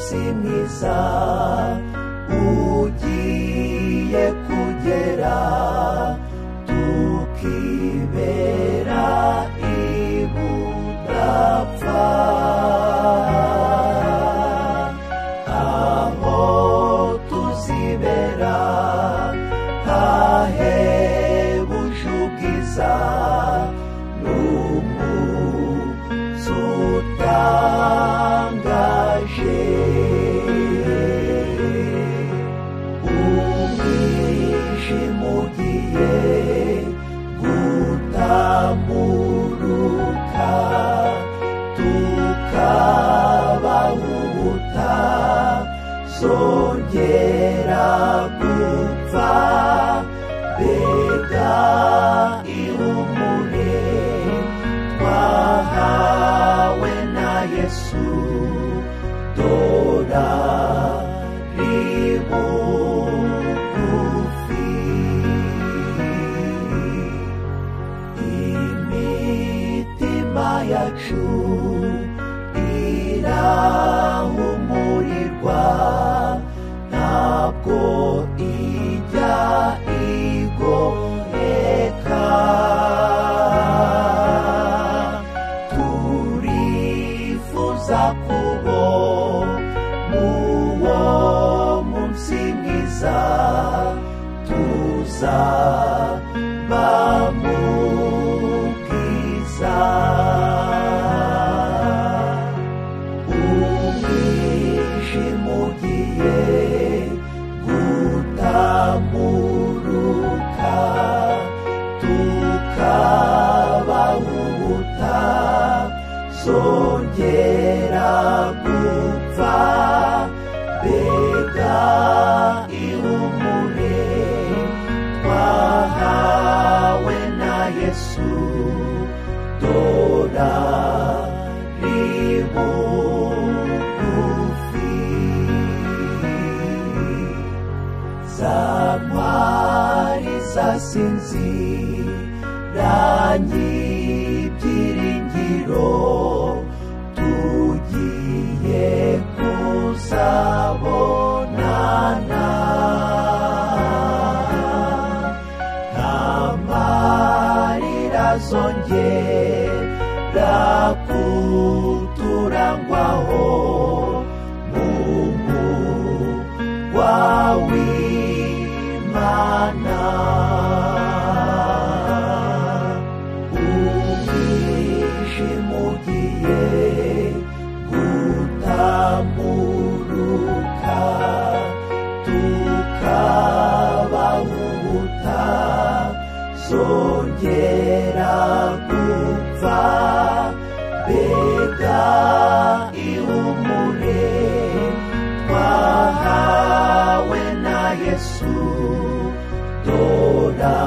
umunsi mwiza ugiye kugera, tukibera ibudapfa, aho tuzibera hahebuje ubwiza, n'umunsi utangaje. Umwijima ugiye gutamuruka, tukabahuta zongera gupfa, mbega ihumure twahawe na Yesu, dora ribugufi. Imitima yacu irahumurirwa, ntabwo ijya igoheka, turifuza kubona uwo munsi mwiza, tuzaba mu bwiza. Umwijima ugiye gutamuruka, tukabahuta zongera gupfa, mbega ihumure twahawe na Yesu, dora ribugufi. Za ntwari zasinziranye ibyiringiro, tugiye kuzabonana, nta marira azongera kuturangwaho, mu murwa w'Imana. Umwijima ugiye gutamuruka, tukabahuta zongera gupfa, mbega ihumure twahawe na Yesu, dora